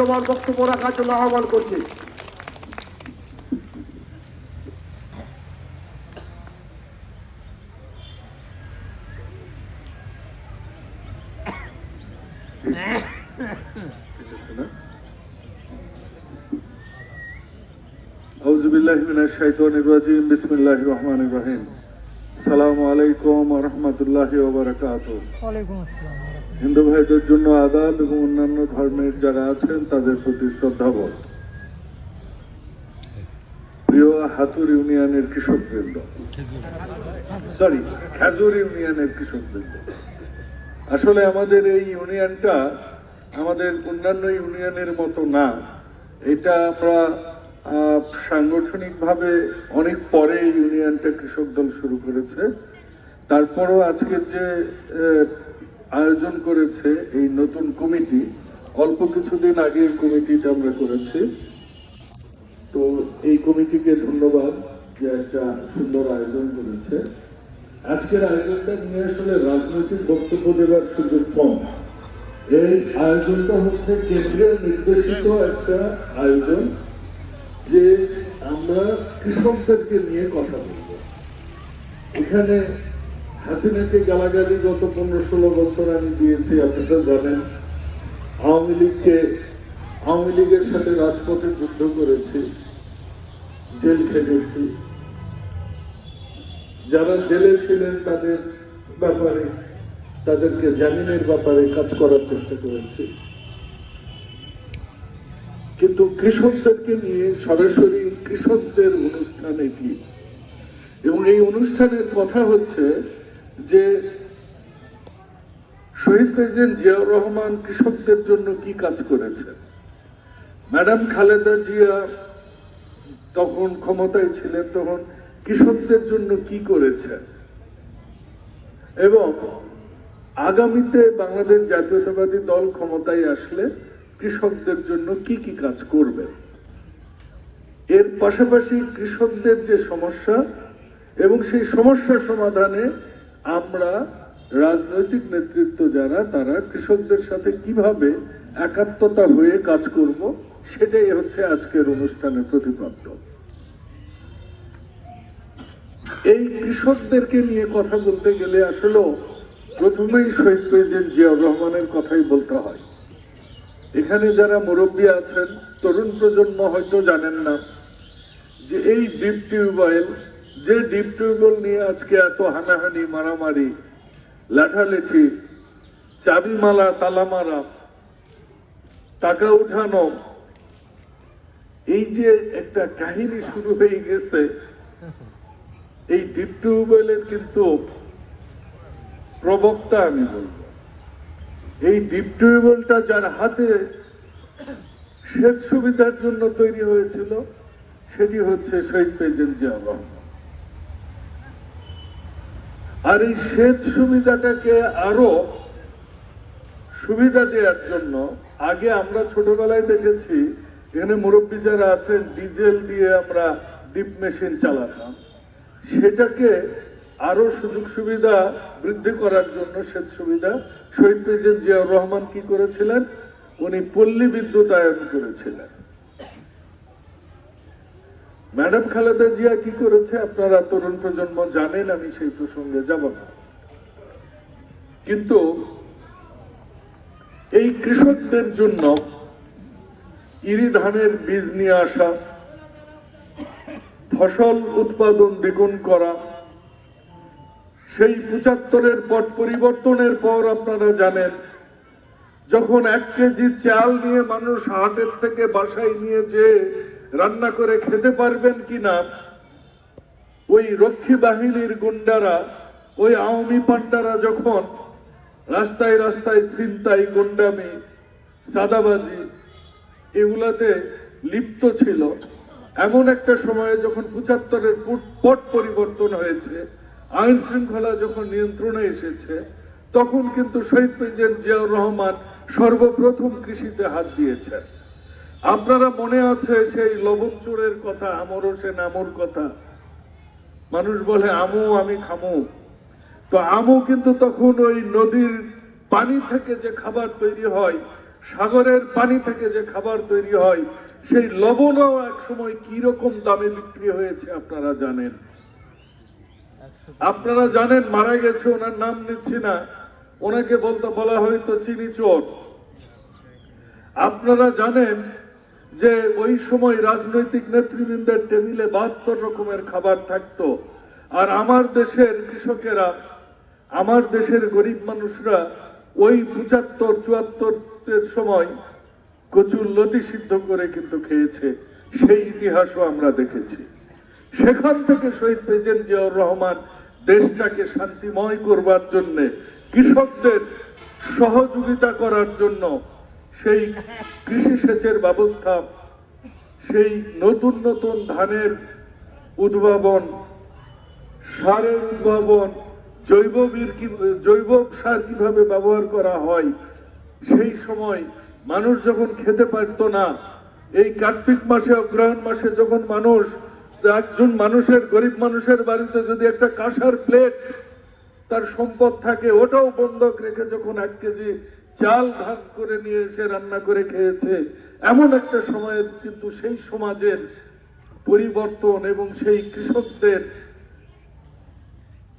তোমার বক্তব্য রাখার জন্য আহ্বান করছি। আউযু বিল্লাহি মিনাশ শাইতানির রাজিম বিসমিল্লাহির রহমানির রহিম। আসসালামু আলাইকুম ওয়া রাহমাতুল্লাহি ওয়া বারাকাতুহু। ওয়ালাইকুম আসসালাম। হিন্দু ভাইদের জন্য আদাব এবং অন্যান্য ধর্মের যারা আছেন তাদের প্রতি শ্রদ্ধাবোধ। প্রিয় হাতুর ইউনিয়নের কৃষকবৃন্দ, খেজুর ইউনিয়নের কৃষকবৃন্দ, আসলে আমাদের এই ইউনিয়নটা আমাদের অন্যান্য ইউনিয়নের মতো না। এটা আমরা সাংগঠনিকভাবে অনেক পরে ইউনিয়নটা কৃষক দল শুরু করেছে। তারপরও আজকের যে আয়োজন করেছে এই নতুন কমিটি, অল্প কিছুদিন আগে এই কমিটিটা আমরা করেছি। তো এই কমিটিকে ধন্যবাদ যে একটা সুন্দর আয়োজন করেছে। আজকের আয়োজনটা নিয়ে আসলে রাজনৈতিক বক্তব্য দেওয়ার সুযোগ কম। এই আয়োজনটা হচ্ছে কেন্দ্রের নির্দেশিত একটা আয়োজন যে আমরা কৃষকদেরকে নিয়ে কথা বলব। এখানে হাসিনাকে গালাগালি গত 15-16 বছর আমি দিয়েছি, আপনারা জানেন। আওয়ামী লীগের সাথে রাজপথে যুদ্ধ করেছি, জেল খেটেছি। যারা জেলে ছিলেন তাদের ব্যাপারে, তাদেরকে জামিনের ব্যাপারে কাজ করার চেষ্টা করেছি। কিন্তু কৃষকদেরকে নিয়ে সরাসরি কৃষকদের অনুষ্ঠান এটি, এবং এই অনুষ্ঠানের কথা হচ্ছে যে শহীদ প্রেসিডেন্ট জিয়াউর রহমান কৃষকদের জন্য কি কাজ করেছেন, ম্যাডাম খালেদা জিয়া তখন ক্ষমতায় ছিলেন, তখন কৃষকদের জন্য কি করেছেন, এবং আগামীতে বাংলাদেশ জাতীয়তাবাদী দল ক্ষমতায় আসলে কৃষকদের জন্য কি কি কাজ করবে। এর পাশাপাশি কৃষকদের যে সমস্যা এবং সেই সমস্যা সমাধানে আমরা রাজনৈতিক নেতৃত্ব যারা, তারা কৃষকদের সাথে কিভাবে একাত্মতা হয়ে কাজ করব, সেটাই হচ্ছে আজকের অনুষ্ঠানের প্রতিপাদ্য। এই কৃষকদেরকে নিয়ে কথা বলতে গেলে আসলে প্রথমেই শহীদ প্রেসিডেন্ট জিয়াউর রহমানের কথাই বলতে হয়। এখানে যারা মুরব্বী আছেন, তরুণ প্রজন্ম হয়তো জানেন না যে এই ডিপ টিউবওয়েল, যে ডিপ টিউবওয়েল নিয়ে আজকে এত হানাহানি, মারামারি, লাঠালেঠি, চাবিমালা, তালামারা, টাকা উঠানো, এই যে একটা কাহিনী শুরু হয়ে গেছে, এই ডিপ টিউবওয়েলের কিন্তু প্রবক্তা আমি বলব। এই ডিপ টিউবওয়েলটা যার হাতে সেচ সুবিধার জন্য তৈরি হয়েছিল, সেটি হচ্ছে শহীদ প্রেসিডেন্ট জিয়াউর রহমান। আর এই সেচ সুবিধাটাকে আরো সুবিধা দেওয়ার জন্য আগে আমরা ছোটবেলায় দেখেছি, এখানে মুরব্বী যারা আছেন, ডিজেল দিয়ে আমরা ডিপ মেশিন চালাতাম। সেটাকে আরো সুযোগ সুবিধা বৃদ্ধি করার জন্য সেচ সুবিধা শহীদ প্রেসিডেন্ট জিয়াউর রহমান কি করেছিলেন, উনি পল্লী বিদ্যুতায়ন করেছিলেন। ম্যাডাম খালেদা জিয়া কি করেছে আপনারা তরুণ প্রজন্ম জানেন, আমি সেই প্রসঙ্গে যাব না। কিন্তু এই কৃষকদের জন্য ইরি ধানের বীজ নিয়ে আসা, ফসল উৎপাদন দ্বিগুণ করা, সেই 75-এর পট পরিবর্তনের পর আপনারা জানেন যখন 1 কেজি চাল নিয়ে মানুষ হাটের থেকে বাসায় নিয়ে যে রান্না করে খেতে পারবেন কিনা, ওই রক্ষী বাহিনীর গুন্ডারা, ওই আওয়ামী পান্ডারা যখন রাস্তায় রাস্তায় ছিনতাই, গুন্ডামি, সাদাবাজি এগুলাতে লিপ্ত ছিল, এমন একটা সময়ে যখন 75-এর পট পরিবর্তন হয়েছে, আইন শৃঙ্খলা যখন নিয়ন্ত্রণে এসেছে, তখন কিন্তু শহীদ প্রেসিডেন্ট জিয়াউর রহমান সর্বপ্রথম কৃষিতে হাত দিয়েছেন। আপনারা মনে আছে সেই লবণ চোরের কথা, আমর হোসেন আমুর কথা, মানুষ বলে আমু আমি খামু। তো আমু কিন্তু তখন ওই নদীর পানি থেকে যে খাবার তৈরি হয়, সাগরের পানি থেকে যে খাবার তৈরি হয় সেই লবণও এক সময় কি রকম দামে বিক্রি হয়েছে আপনারা জানেন। আপনারা জানেন মারা গেছে, ওনার নাম নিচ্ছি না, ওনাকে বলা হয়তো চিনি চোর। আপনারা জানেন যে ওই সময় রাজনৈতিক নেতৃবৃন্দের টেবিলে 72 রকমের খাবার থাকতো, আর আমার দেশের কৃষকেরা, আমার দেশের গরিব মানুষরা ওই 75-74 সময় কচুর লতি সিদ্ধ করে কিন্তু খেয়েছে। সেই ইতিহাসও আমরা দেখেছি। সেখান থেকে শহীদ প্রেসিডেন্ট জিয়াউর রহমান দেশটাকে শান্তিময় করবার জন্য, কৃষকদের সহযোগিতা করার জন্য সেই কৃষি সেচের ব্যবস্থা, সেই নতুন নতুন ধানের উদ্ভাবন, সারের উদ্ভাবন, জৈব সার কিভাবে ব্যবহার করা হয়, সেই সময় মানুষ যখন খেতে পারতো না, এই কার্তিক মাসে অগ্রহায়ণ মাসে যখন মানুষ, একজন মানুষের, গরিব মানুষের বাড়িতে যদি একটা কাঁসার প্লেট তার সম্পদ থাকে, ওটাও বন্ধক রেখে যখন 1 কেজি চাল ধান করে নিয়ে এসে রান্না করে খেয়েছে, এমন একটা সময়ে কিন্তু সেই সমাজের পরিবর্তন এবং সেই কৃষকদের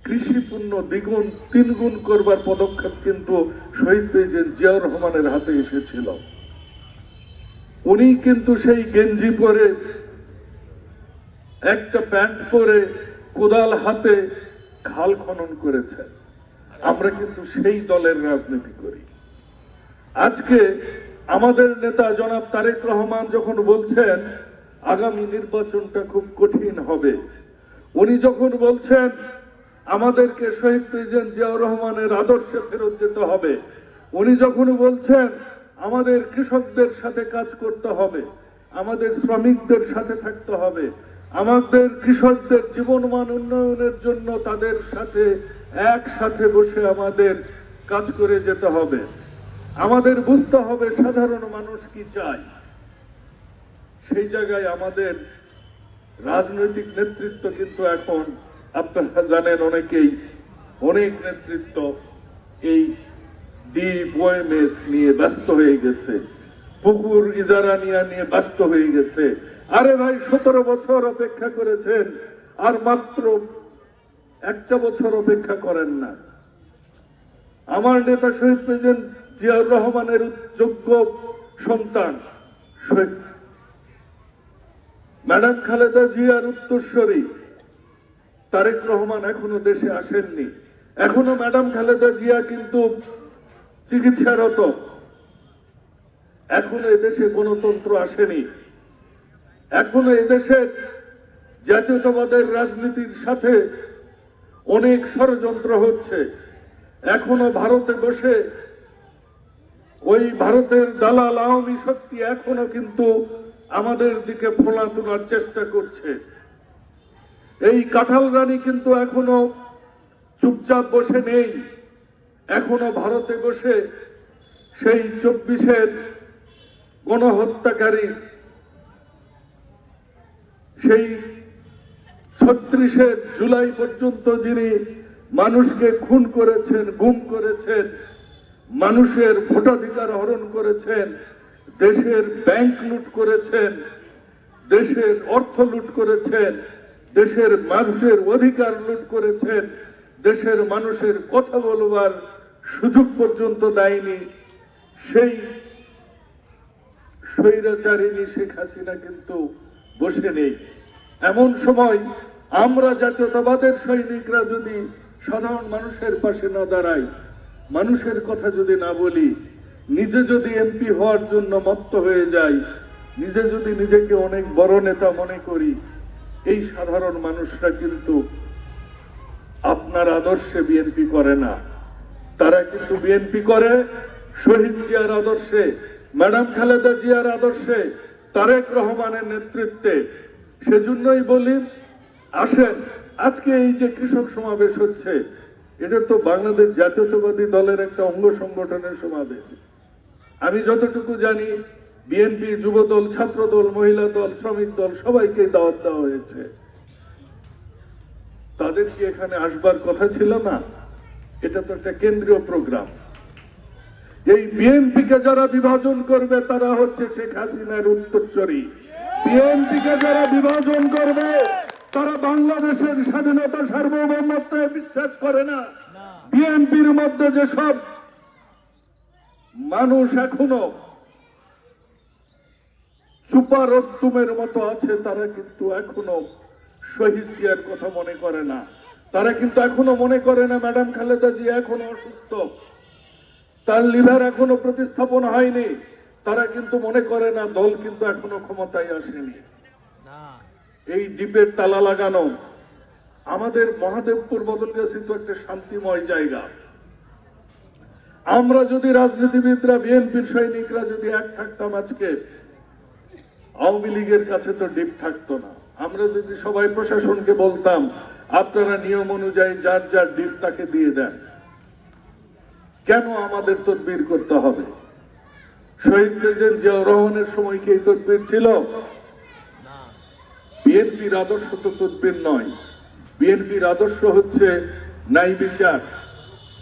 কৃষি পণ্য দ্বিগুণ 3 গুণ করবার পদক্ষেপ কিন্তু শহীদ প্রেসিডেন্ট জিয়াউর রহমানের হাতে এসেছিল। উনি কিন্তু সেই গেঞ্জি পরে, একটা প্যান্ট পরে, কোদাল হাতে খাল খনন করেছেন। আমরা কিন্তু সেই দলের রাজনীতি করি। আজকে আমাদের নেতা জনাব তারেক রহমান যখন বলছেন আগামী নির্বাচনটা খুব কঠিন হবে, উনি যখন বলছেন আমাদেরকে শহীদ প্রেসিডেন্ট জিয়াউর রহমানের আদর্শে ফেরত যেতে হবে, উনি যখন বলছেন আমাদের কৃষকদের সাথে কাজ করতে হবে, আমাদের শ্রমিকদের সাথে থাকতে হবে, আমাদের কৃষকদের জীবনমান উন্নয়নের জন্য তাদের সাথে একসাথে বসে আমাদের কাজ করে যেতে হবে, আমাদের বুঝতে হবে সাধারণ মানুষ কি চায়, সেই জায়গায় আমাদের রাজনৈতিক নেতৃত্ব কিন্তু এখন আপনারা জানেন অনেকেই, অনেক নেতৃত্ব এই ডিওএমএস নিয়ে ব্যস্ত হয়ে গেছে, পুকুর ইজারা নিয়ে ব্যস্ত হয়ে গেছে। আরে ভাই 17 বছর অপেক্ষা করেছেন, আর মাত্র 1টা বছর অপেক্ষা করেন না। আমার নেতা শহীদ প্রেসিডেন্ট জিয়াউর রহমানের যোগ্য সন্তান ম্যাডাম খালেদা জিয়ার উত্তরসূরি তারেক রহমান এখনো দেশে আসেননি। এখনো ম্যাডাম খালেদা জিয়া কিন্তু চিকিৎসারত। এখনো এদেশে গণতন্ত্র আসেনি। এখনো এদেশের জাতীয়তাবাদের রাজনীতির সাথে অনেক ষড়যন্ত্র হচ্ছে। এখনো ভারতে বসে ওই ভারতের দালাল আওয়ামী শক্তি এখনো কিন্তু আমাদের দিকে ফোলা তোলার চেষ্টা করছে। এই কাঁঠাল রানী কিন্তু এখনো চুপচাপ বসে নেই। এখনো ভারতে বসে সেই 24-এর গণহত্যাকারী, সেই 36-এর জুলাই পর্যন্ত যিনি মানুষকে খুন করেছেন, গুম করেছেন, মানুষের ভোটাধিকার হরণ করেছেন, দেশের ব্যাংক লুট করেছেন, দেশের অর্থ লুট করেছেন, দেশের মানুষের অধিকার লুট করেছেন, দেশের মানুষের কথা বলবার সুযোগ পর্যন্ত দেয়নি, সেই স্বৈরাচারিণী শেখ হাসিনা কিন্তু বসে নেই। এমন সময় আমরা জাতীয়তাবাদের সৈনিকরা যদি সাধারণ মানুষের পাশে না দাঁড়াই, মানুষের কথা যদি না বলি, নিজে যদি এমপি হওয়ার জন্য মত্ত হয়ে যাই, নিজে যদি নিজেকে অনেক বড় নেতা মনে করি, এই সাধারণ মানুষরা কিন্তু আপনার আদর্শে বিএনপি করে না। তারা কিন্তু বিএনপি করে শহীদ জিয়ার আদর্শে, ম্যাডাম খালেদা জিয়ার আদর্শে, তারেক রহমানের নেতৃত্বে। সেজন্যই বলি, আসেন আজকে এই যে কৃষক সমাবেশ হচ্ছে, এটা তো বাংলাদেশ জাতীয়তাবাদী দলের একটা অঙ্গ সংগঠনের সমাবেশ। আমি যতটুকু জানি বিএনপি, যুবদল, ছাত্রদল, মহিলা দল, শ্রমিক দল সবাইকে দাওয়াত দেওয়া হয়েছে। তাদের কি এখানে আসবার কথা ছিল না? এটা তো একটা কেন্দ্রীয় প্রোগ্রাম। এই বিএনপিকে যারা বিভাজন করবে তারা হচ্ছে শেখ হাসিনার উত্তরসূরি। বিএনপিকে যারা বিভাজন করবে তারা বাংলাদেশের স্বাধীনতা সার্বভৌমত্বে বিশ্বাস করে না। বিএনপির মধ্যে যেসব মানুষ এখনো চুপা রস্তুমের মতো আছে তারা কিন্তু এখনো শহীদ জিয়ার কথা মনে করে না। তারা কিন্তু এখনো মনে করে না ম্যাডাম খালেদা জিয়া এখনো অসুস্থ, তার লিভার এখনো প্রতিস্থাপন হয়নি। তারা কিন্তু মনে করে না দল কিন্তু এখনো ক্ষমতায় আসেনি। এই দ্বীপের তালা লাগানো আমাদের মহাদেবপুর বদলগাছি তো একটা শান্তিময় জায়গা। আমরা যদি রাজনীতিবিদরা বিএনপির সৈনিকরা যদি এক থাকতাম আজকে আওয়ামী লীগের কাছে তো দ্বীপ থাকতো না। আমরা যদি সবাই প্রশাসনকে বলতাম আপনারা নিয়ম অনুযায়ী যার যার দ্বীপ তাকে দিয়ে দেন, কেন আমাদের তদবির করতে হবে? শহীদ প্রেসিডেন্ট জিয়াউর রহমানের সময় কি এই তদবির ছিল? বিএনপির আদর্শ তো তদবির নয়। বিএনপির আদর্শ হচ্ছে ন্যায় বিচার,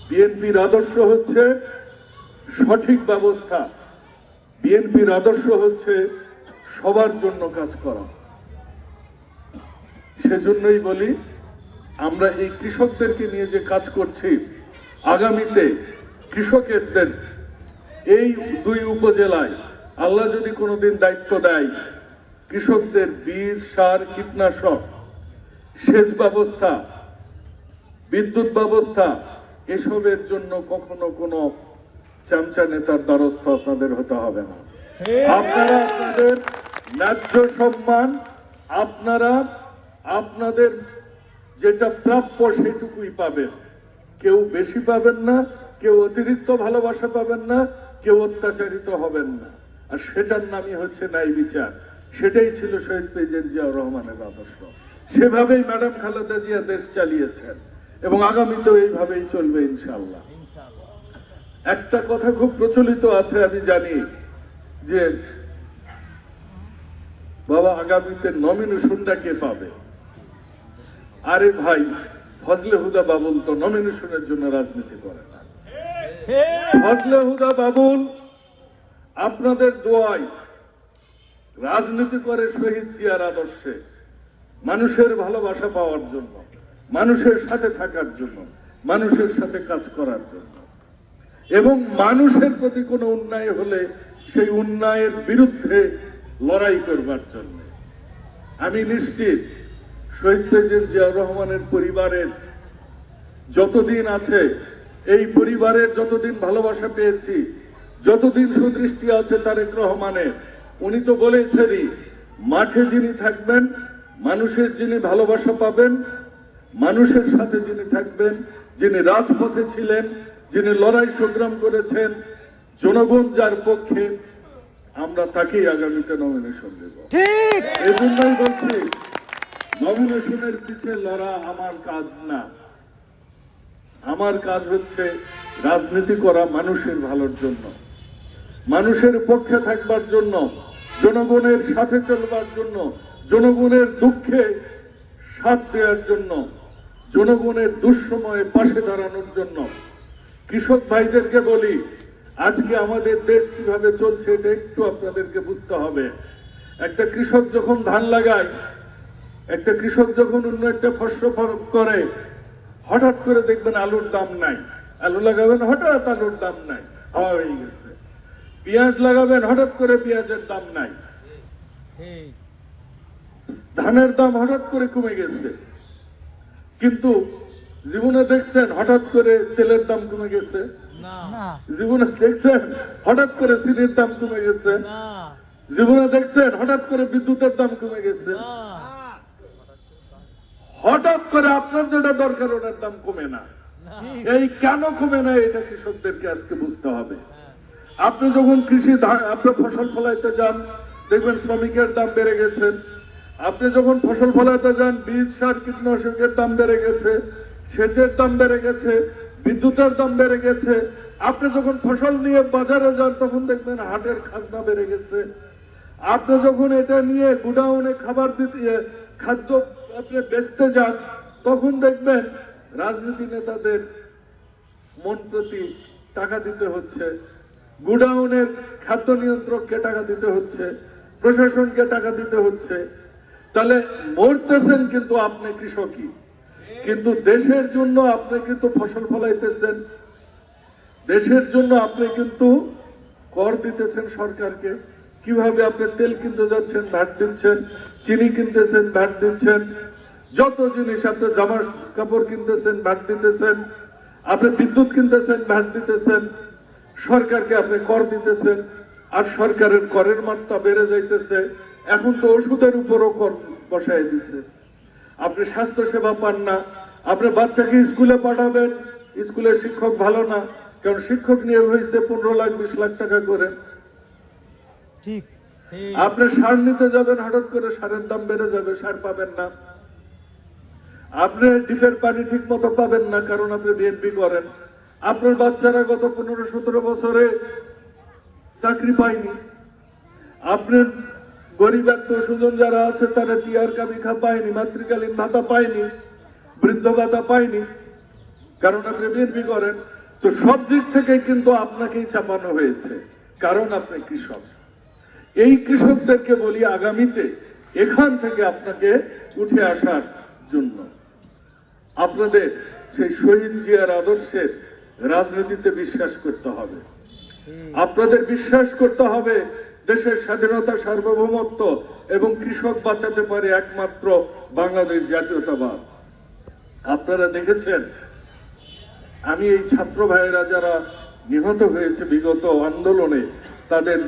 বিএনপির আদর্শ হচ্ছে সঠিক ব্যবস্থা, বিএনপির আদর্শ হচ্ছে সবার জন্য কাজ করা। সেজন্যই বলি আমরা এই কৃষকদেরকে নিয়ে যে কাজ করছি, আগামীতে কৃষকদের এই দুই উপজেলায় আল্লাহ যদি কোনোদিন দায়িত্ব দেয়, কৃষকদের বীজ, সার, কীটনাশক, সেচ ব্যবস্থা, বিদ্যুৎ ব্যবস্থা এসবের জন্য কখনো কোনো চামচা নেতার দ্বারস্থ আপনাদের হতে হবে না। আপনারা আপনাদের ন্যায্য সম্মান, আপনারা আপনাদের যেটা প্রাপ্য সেটুকুই পাবেন। কেউ বেশি পাবেন না, কেউ অতিরিক্ত ভালোবাসা পাবেন না, কেউ অত্যাচারিত হবেন না। আর সেটার নামই হচ্ছে ন্যায় বিচার। সেটাই ছিল শহীদ প্রেসিডেন্ট জিয়াউর রহমানের আদর্শ। সেভাবেই ম্যাডাম খালেদা জিয়া দেশ চালিয়েছেন এবং আগামীতেও এইভাবেই চলবে ইনশাআল্লাহ। একটা কথা খুব প্রচলিত আছে, আমি জানি যে বাবা আগামীতে নমিনেশনটা কে পাবে। আরে ভাই, ফজলে হুদা বাবুল তো নমিনেশনের জন্য রাজনীতি করে না। ফজলে হুদা বাবুল আপনাদের দোয়ায় রাজনীতি করে শহীদ জিয়ার আদর্শে, মানুষের ভালোবাসা পাওয়ার জন্য, মানুষের সাথে থাকার জন্য, মানুষের সাথে কাজ করার জন্য এবং মানুষের প্রতি কোনো অন্যায় হলে সেই অন্যায়ের বিরুদ্ধে লড়াই করবার জন্য। আমি নিশ্চিত শহীদ প্রেসিডেন্ট জিয়াউর রহমানের পরিবারের যতদিন আছে, এই পরিবারের যতদিন ভালোবাসা পেয়েছি, যতদিন সুদৃষ্টি আছে তারেক রহমানের, উনি তো বলেছেনই মাঠে যিনি থাকবেন, মানুষের যিনি ভালোবাসা পাবেন, মানুষের সাথে যিনি থাকবেন, যিনি রাজপথে ছিলেন, যিনি লড়াই সংগ্রাম করেছেন, জনগণ যার পক্ষে, আমরা তাকেই আগামীতে নমিনেশন দেব। এই জন্যই বলছি নমিনেশনের পিছে লড়া আমার কাজ না। আমার কাজ হচ্ছে রাজনীতি করা মানুষের ভালোর জন্য, মানুষের পক্ষে থাকবার জন্য, জনগণের সাথে চলবার জন্য, জনগণের দুঃখে সাথ দেওয়ার জন্য, জনগণের দুঃসময়ে পাশে দাঁড়ানোর জন্য। কৃষক ভাইদেরকে বলি, আজকে আমাদের দেশ কিভাবে চলছে এটা একটু আপনাদেরকে বুঝতে হবে। একটা কৃষক যখন ধান লাগায়, একটা কৃষক যখন অন্য একটা ফসল করে, হঠাৎ করে দেখবেন আলুর দাম নাই। আলু লাগাবেন, হঠাৎ আলুর দাম নাই, হাওয়া হয়ে গেছে। পেঁয়াজ লাগাবেন, হঠাৎ করে পেঁয়াজের দাম নাই। ধানের দাম হঠাৎ করে কমে গেছে। কিন্তু জীবনে দেখছেন হঠাৎ করে তেলের দাম কমে গেছে? জীবনে দেখছেন হঠাৎ করে চিনির দাম কমে গেছে? জীবনে দেখছেন হঠাৎ করে বিদ্যুতের দাম কমে গেছে? হঠাৎ করে আপনার যেটা দরকার ওটার দাম কমে না। এই কেন কমে না এটা কৃষকদেরকে আজকে বুঝতে হবে। আপনি যখন আপনি ফসল ফলাইতে যান, দেখবেন শ্রমিকের দাম বেড়ে গেছে। আপনি যখন ফসল ফলাইতে যান, বীজ, সার, কীটনাশকের দাম বেড়ে গেছে, সেচের দাম বেড়ে গেছে, বিদ্যুতের দাম বেড়ে গেছে। আপনি যখন ফসল নিয়ে বাজারে যান তখন দেখবেন হাটের খাজনা বেড়ে গেছে। আপনি যখন এটা নিয়ে গুডাউনে খাবার দিতে, খাদ্য আপনি বেচতে যান, তখন দেখবেন রাজনীতি নেতাদের মন প্রতি টাকা দিতে হচ্ছে, গুডাউনের খাদ্য নিয়ন্ত্রককে টাকা দিতে হচ্ছে, প্রশাসনকে টাকা দিতে হচ্ছে। তাহলে মরতেছেন কিন্তু আপনি কৃষকই, কিন্তু দেশের জন্য আপনি কিন্তু ফসল ফলাইতেছেন, দেশের জন্য আপনি কিন্তু কর দিতেছেন সরকারকে। কিভাবে আপনি তেল কিনতে যাচ্ছেন, ভ্যাট দিচ্ছেন, চিনি কিনতেছেন, ভ্যাট দিচ্ছেন, যত জিনিস আপনি জামার কাপড় কিনতেছেন, ভ্যাট দিতেছেন, আপনি বিদ্যুৎ কিনতেছেন, ভ্যাট দিতেছেন, সরকারকে আপনি কর দিতেছেন। আর সরকারের করের মাত্রা বেড়ে যাইতেছে। এখন তো ওষুধের উপরও কর বসায় দিছে। আপনি স্বাস্থ্য সেবা পান না, আপনি বাচ্চাকে স্কুলে পাঠাবেন, স্কুলের শিক্ষক ভালো না, কারণ শিক্ষক নিয়োগ হয়েছে 15 লাখ 20 লাখ টাকা করে। ঠিক আপনি সার নিতে যাবেন, হঠাৎ করে সারের দাম বেড়ে যাবে, সার পাবেন না। আপনি ডিপের পানি ঠিক মতো পাবেন না, কারণ আপনি বিএনপি করেন। আপনার বাচ্চারা গত 15-17 বছরে চাকরি পায়নি। আপনার গরিব আত্মীয় স্বজন যারা আছে তারা টিআর কাবিখা পায়নি, মাতৃকালীন ভাতা পায়নি, বৃদ্ধ ভাতা পায়নি, কারণ আপনি বিএনপি করেন। তো সব দিক থেকে কিন্তু আপনাকেই চাপানো হয়েছে, কারণ আপনি কৃষক। এই কৃষকদেরকে বলি আগামীতে এখান থেকে আপনাকে উঠে আসার জন্য আপনাদের সেই শহীদ জিয়ার আদর্শের রাজনীতিতে বিশ্বাস করতে হবে। আপনাদের বিশ্বাস করতে হবে দেশের স্বাধীনতা, সার্বভৌমত্ব এবং কৃষক বাঁচাতে পারে একমাত্র বাংলাদেশ জাতীয়তাবাদ। আপনারা দেখেছেন, আমি এই ছাত্র ভাইয়েরা যারা নিহত হয়েছে বিগত আন্দোলনে, তাদের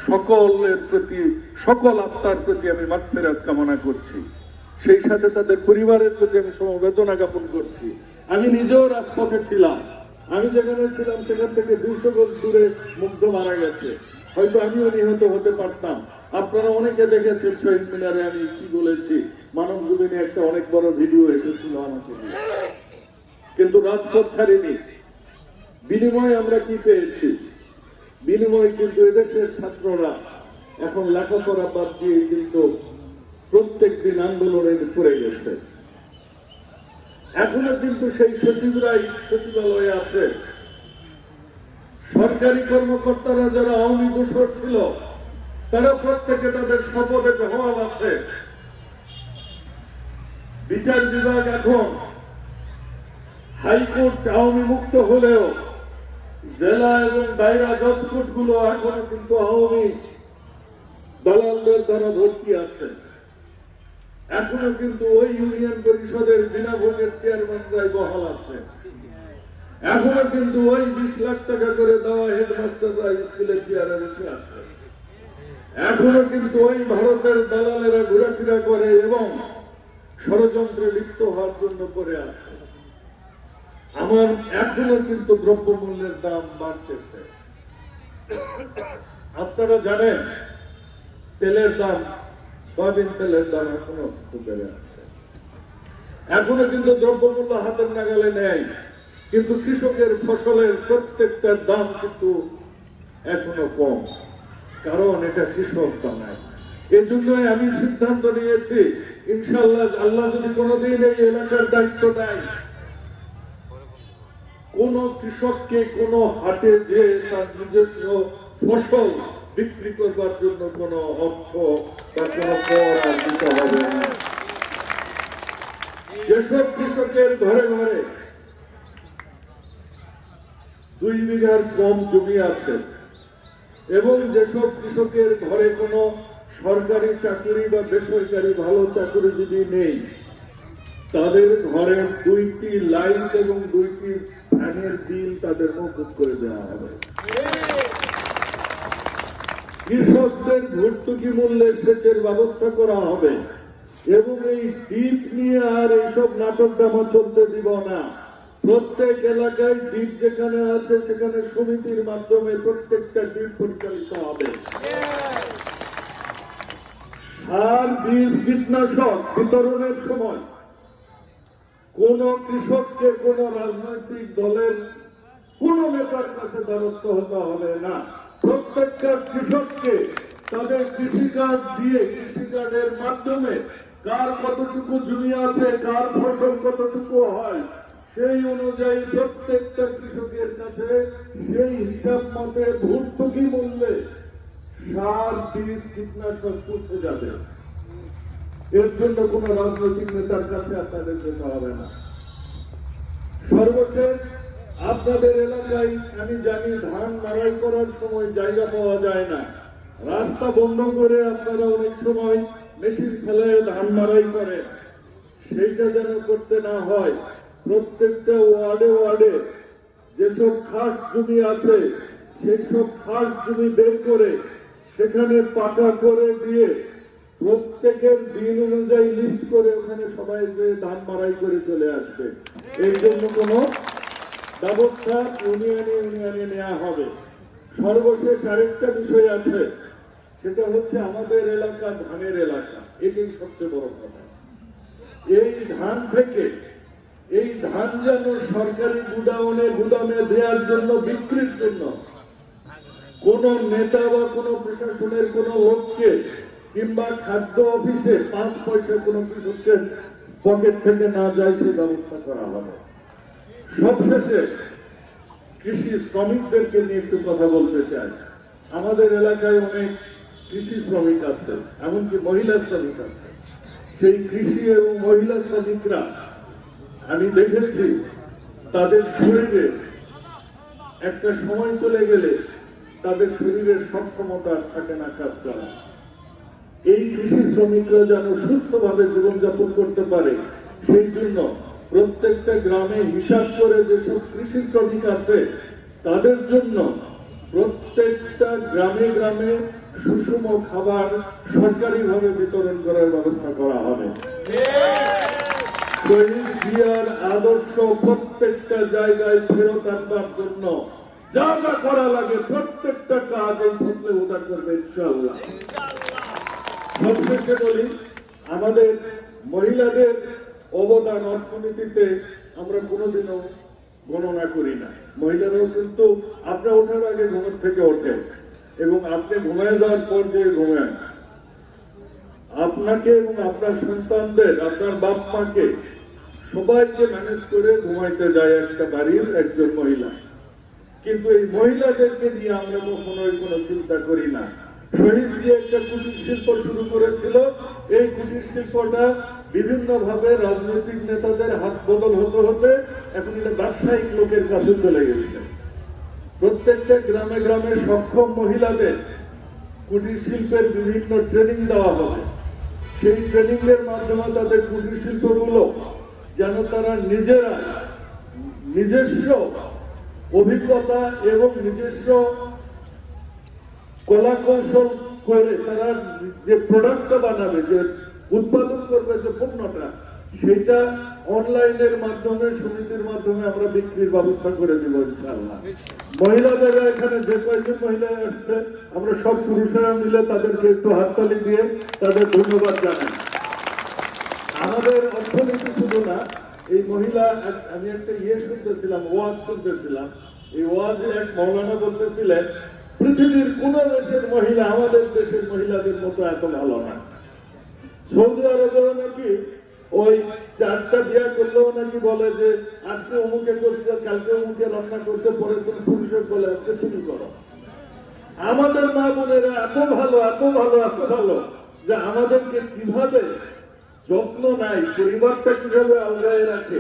সকলের প্রতি, সকল আত্মার প্রতি আমি মাগফিরাত কামনা করছি। সেই সাথে তাদের পরিবারের প্রতি আমি সমবেদনা জ্ঞাপন করছি। আমি নিজেও রাজপথে ছিলাম, আমি যেখানে ছিলাম সেখান থেকে 200 গজ দূরে মুগ্ধ মারা গেছে। হয়তো আমিও নিহত হতে পারতাম। আপনারা অনেকে দেখেছেন শহীদ মিনারে আমি কি বলেছি, মানব জমিনে একটা অনেক বড় ভিডিও এসেছিল আমাকে নিয়ে। কিন্তু রাজপথ ছাড়িনি। বিনিময়ে আমরা কি পেয়েছি? বিনিময়ে কিন্তু এদেশের ছাত্ররা এখন লেখাপড়া বাদ দিয়ে কিন্তু প্রত্যেক দিন আন্দোলনে পড়ে গেছে। এখনো কিন্তু সেই সচিবরাই সচিবালয়ে আছে। সরকারি কর্মকর্তারা যারা আওয়ামী দোসর ছিল, তারা প্রত্যেকে তাদের শপথে বহাল আছে। বিচার বিভাগ এখন হাইকোর্ট আওয়ামী মুক্ত হলেও জেলা এবং দায়রা জজ কোর্ট গুলো এখনো কিন্তু আওয়ামী দালালদের দ্বারা ভর্তি আছে। এখনো কিন্তু ওই ইউনিয়ন পরিষদের বিনা ভোটের চেয়ারম্যানরাই বহাল আছে। এখনো কিন্তু ওই 20 লাখ টাকা করে দেওয়া হেডমাস্টাররা স্কুলের চেয়ারে বসে আছে। এখনো কিন্তু ওই ভারতের দালালেরা ঘোরাফেরা করে এবং ষড়যন্ত্রে লিপ্ত হওয়ার জন্য করে আছে। আমার এখনো কিন্তু দ্রব্যমূল্যের দাম বাড়তেছে। আপনারা জানেন তেলের দাম, সয়াবিন তেলের দাম এখনো বেড়ে আছে। এখনো কিন্তু দ্রব্যমূল্য হাতের নাগালে নেই, কিন্তু কৃষকের ফসলের প্রত্যেকটার দাম কিন্তু এখনো কম, কারণ এটা কৃষক বানায়। এই জন্যই আমি সিদ্ধান্ত নিয়েছি, ইনশাআল্লাহ আল্লাহ যদি কোনোদিন এই এলাকার দায়িত্ব নেয়, কোন কৃষককে কোন হাটে যে তার নিজস্ব ফসল বিক্রি করবার জন্য কোন অর্থ বা কোন কর আর দিতে হবে না। যেসব কৃষকের ঘরে ঘরে 2 বিঘার কম জমি আছে এবং যেসব কৃষকের ঘরে কোনো সরকারি চাকরি বা বেসরকারি ভালো চাকরিজীবী নেই, তাদের ঘরে 2টি লাইট এবং 2টি ফ্যানের বিল তাদের মকুব করে দেওয়া হবে। কৃষকদের ভর্তুকি মূল্যে সেচের ব্যবস্থা করা হবে এবং এই দ্বীপ নিয়ে আর এইসব নাটক ড্রামা চলতে দিব না। প্রত্যেক এলাকায় দ্বীপ যেখানে আছে সেখানে সমিতির মাধ্যমে প্রত্যেকটা দ্বীপ পরিচালিত হবে। সার, বীজ, কীটনাশক বিতরণের সময় কোন কৃষককে কোন রাজনৈতিক দলের কোন নেতার কাছে দ্বারস্থ হতে হবে না। প্রত্যেকটা কৃষককে তাদের কৃষিকাজ দিয়ে, কৃষিকাজের মাধ্যমে কার কতটুকু জমি আছে, কার ফসল কতটুকু হয়, সেই অনুযায়ী প্রত্যেকটা কৃষকের কাছে সেই হিসাব মতে ভর্তুকি মূল্যে সার, বীজ, কীটনাশক পৌঁছে যাবে। এর জন্য কোন রাজনৈতিক নেতার কাছে আপনাদের যেতে হবে না। সর্বশেষ, আপনাদের এলাকায় আমি জানি ধান মাড়াই করার সময় জায়গা পাওয়া যায় না, রাস্তা বন্ধ করে আপনারা অনেক সময় মেশিন ফেলে ধান মাড়াই করে, সেইটা যেন করতে না হয়। প্রত্যেকটা ওয়ার্ডে ওয়ার্ডে যেসব খাস জমি আছে সেই সব খাস জমি বের করে সেখানে পাকা করে দিয়ে প্রত্যেকের দিন অনুযায়ী লিস্ট করে ওখানে সবাই যে ধান মাড়াই করে চলে আসবে। এর জন্য কোনো ব্যবস্থা ইউনিয়নে নেওয়া হবে। সর্বশেষ আরেকটা বিষয় আছে, সেটা হচ্ছে আমাদের এলাকা ধানের এলাকা, এটাই সবচেয়ে বড় কথা। এই ধান থেকে এই ধান যেন সরকারি গুদামে দেওয়ার জন্য, বিক্রির জন্য কোন নেতা বা কোন প্রশাসনের কোন লোককে কিংবা খাদ্য অফিসে 5 পয়সা কোন কৃষকের পকেট থেকে না যায় সেই ব্যবস্থা করা হবে। সবশেষে কৃষি শ্রমিকদেরকে নিয়ে একটু কথা বলতে চাই। আমাদের এলাকায় অনেক কৃষি শ্রমিক আছে, এমনকি মহিলা শ্রমিক আছে। সেই কৃষি এবং মহিলা শ্রমিকরা আমি দেখেছি তাদের শরীরে একটা সময় চলে গেলে তাদের শরীরের সক্ষমতা থাকে না কাজ করা। এই কৃষি শ্রমিকরা যেন সুস্থভাবে জীবনযাপন করতে পারে, সেই জন্য প্রত্যেকটা গ্রামে হিসাব করে যেসব কৃষি শ্রমিক আছে তাদের জন্য প্রত্যেকটা গ্রামে গ্রামে সুষম খাবার সরকারিভাবে বিতরণ করার ব্যবস্থা করা হবে। শহীদ জিয়ার আদর্শ প্রত্যেকটা জায়গায় ফেরত আনবার জন্য যা যা করা লাগে প্রত্যেকটা কাজ এই ফসলে উদ্ধার করবে ইনশাআল্লাহ। সবশেষে বলি, আমাদের মহিলাদের অবদান অর্থনীতিতে আমরা কোনোদিনও গণনা করি না। মহিলারাও কিন্তু আপনার ওঠার আগে ঘুমের থেকে ওঠে এবং আপনি ঘুমায় যাওয়ার পর যে ঘুমায়, আপনাকে এবং আপনার সন্তানদের, আপনার বাপ মাকে সবাইকে ম্যানেজ করে ঘুমাইতে যায় একটা বাড়ির একজন মহিলা। কিন্তু এই মহিলাদেরকে নিয়ে আমরা কখনোই কোনো চিন্তা করি না। শহীদ জি একটা কুটির শিল্প শুরু করেছিল, এই কুটির শিল্পটা বিভিন্ন ভাবে রাজনৈতিক নেতাদের হাত বদল হতে হতে এখন এটা ব্যবসায়িক লোকের কাছে চলে গেছে। প্রত্যেকটা গ্রামে গ্রামে সক্ষম মহিলাদের কুটির শিল্পের বিভিন্ন ট্রেনিং দেওয়া হবে। সেই ট্রেনিং এর মাধ্যমে তাদের কুটির শিল্পগুলো যেন তারা নিজেরা নিজস্ব অভিজ্ঞতা এবং নিজস্ব কলা কৌশল করে তারা যে প্রোডাক্টটা বানাবে, যে উৎপাদন করবে, যে পণ্যটা, সেটা অনলাইনের মাধ্যমে, সমিতির মাধ্যমে আমরা বিক্রির ব্যবস্থা করে দিব ইনশাআল্লাহ। মহিলাদের এখানে যে কয়েকজন মহিলা আসছে, আমরা সব পুরুষেরা মিলে তাদেরকে একটু হাততালি দিয়ে তাদের ধন্যবাদ জানাই। আমাদের অর্থনীতি শুধু না, এই মহিলা, আমি একটা শুনতেছিলাম, ওয়াজ শুনতেছিলাম, এই ওয়াজে এক মৌলানা বলতেছিলেন পৃথিবীর কোন দেশের মহিলা আমাদের দেশের মহিলাদের মতো এত ভালো না। সৌদি আরবেও নাকি ওই 4টা বিয়ে করলেও নাকি বলে যে আজকে অমুকে করছে, কালকে অমুকে রান্না করছে, পরে তুমি পুরুষের বলে আজকে তুমি করো। আমাদের মা বোনেরা এত ভালো, এত ভালো, এত ভালো যে আমাদেরকে কিভাবে যত্ন নাই, পরিবারটা কিভাবে আলগায় রাখে,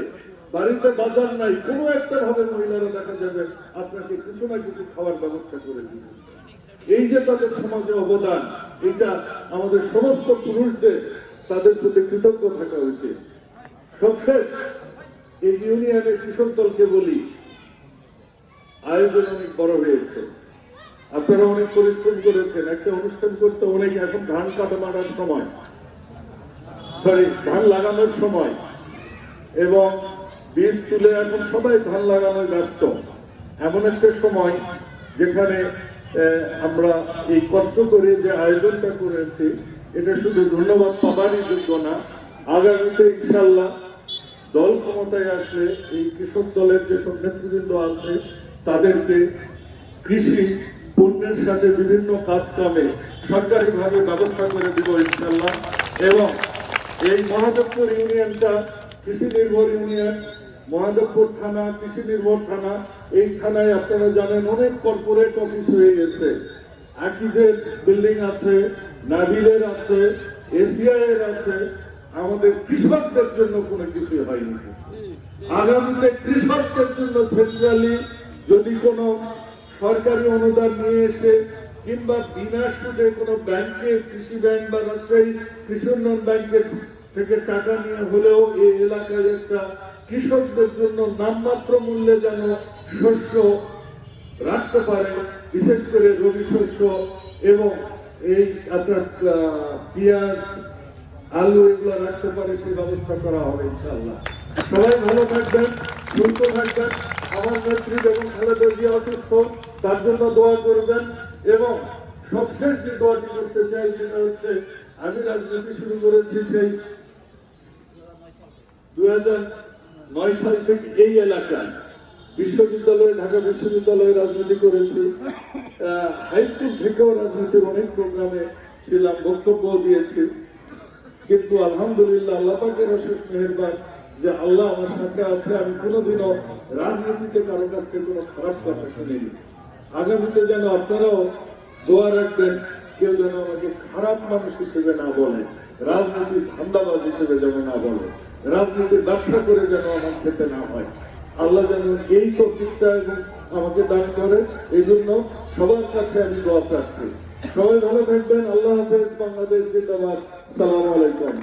বাড়িতে বাজার নাই, কোনো একটা ভাবে মহিলারা দেখা যাবে আপনাকে কিছু না কিছু খাওয়ার ব্যবস্থা করে দিচ্ছে। এই যে তাদের সমাজে অবদান, এটা আমাদের সমস্ত পুরুষদের তাদের প্রতি কৃতজ্ঞ থাকা উচিত। সবশেষ এই ইউনিয়নের কৃষক দলকে বলি, আয়োজন অনেক বড় হয়েছে, আপনারা অনেক পরিশ্রম করেছেন। একটা অনুষ্ঠান করতে অনেক, এখন ধান কাটা মারার সময়, ধান লাগানোর সময় এবং বীজ তুলে এখন সবাই ধান লাগানোর ব্যস্ত। এমন একটা সময় যেখানে আমরা এই কষ্ট করে যে আয়োজনটা করেছি, এটা শুধু ধন্যবাদ পাবারই যোগ্য না। আগামীতে ইনশাআল্লাহ দল ক্ষমতায় আসলে এই কৃষক দলের যেসব নেতৃবৃন্দ আছে তাদেরকে কৃষি পণ্যের সাথে বিভিন্ন কাজ কামে সরকারিভাবে ব্যবস্থা করে দিব ইনশাআল্লাহ। এবং এই মহাদেবপুর ইউনিয়নটা কৃষি নির্ভর ইউনিয়ন, মহাদেবপুর থানা, কৃষি নির্ভর থানা, এই থানায় আপনারা জানেন অনেক কর্পোরেট অফিস হয়ে গেছে। আকিজের বিল্ডিং আছে, নাবিলের আছে, এসিআই এর আছে। আমাদের কৃষকদের জন্য কোনো কিছু হয়নি। আগামীতে কৃষকদের জন্য সেন্ট্রালি যদি কোনো সরকারি অনুদান নিয়ে এসে কিংবা বিনা সুদে কোনো ব্যাংকে, কৃষি ব্যাংক বা রাজশাহী কৃষি উন্নয়ন ব্যাংকের থেকে টাকা নিয়ে হলেও এই এলাকায় একটা কৃষকদের জন্য নামমাত্র মূল্যে যেন শস্য রাখতে পারে, বিশেষ করে রবি শস্য এবং এই আপনার পেঁয়াজ, আলু এগুলো রাখতে পারে, সেই ব্যবস্থা করা হবে ইনশাআল্লাহ। সবাই ভালো থাকবেন, সুস্থ থাকবেন। আমার নেত্রী বেগম খালেদা জিয়া অসুস্থ, তার জন্য দোয়া করবেন। এবং সবশেষ যে দোয়াটি করতে চাই সেটা হচ্ছে, আমি রাজনীতি শুরু করেছি সেই 2009 সাল থেকে এই এলাকায় বিশ্ববিদ্যালয়ে, ঢাকা বিশ্ববিদ্যালয়ে রাজনীতি করেছি। হাই স্কুল থেকেও রাজনীতির অনেক প্রোগ্রামে ছিলাম, বক্তব্য দিয়েছি। কিন্তু আলহামদুলিল্লাহ আল্লাহ পাকের অশেষ মেহেরবান যে আল্লাহ আমার সাথে আছে। আমি কোনোদিনও রাজনীতিতে কারো কাছ থেকে কোনো খারাপ কথা শুনিনি। আগামীতে যেন আপনারাও দোয়া রাখবেন, কেউ যেন আমাকে খারাপ মানুষ হিসেবে না বলে, রাজনীতির ধান্দাবাজ হিসেবে যেন না বলে, রাজনীতির ব্যবসা করে যেন আমার খেতে না হয়। আল্লাহ যেন এই তৌফিকটা এবং আমাকে দান করে, এই জন্য সবার কাছে আমি দোয়া প্রার্থী। সবাই ভালো থাকবেন। আল্লাহ হাফেজ। বাংলাদেশ জিন্দাবাদ। সালাম আলাইকুম।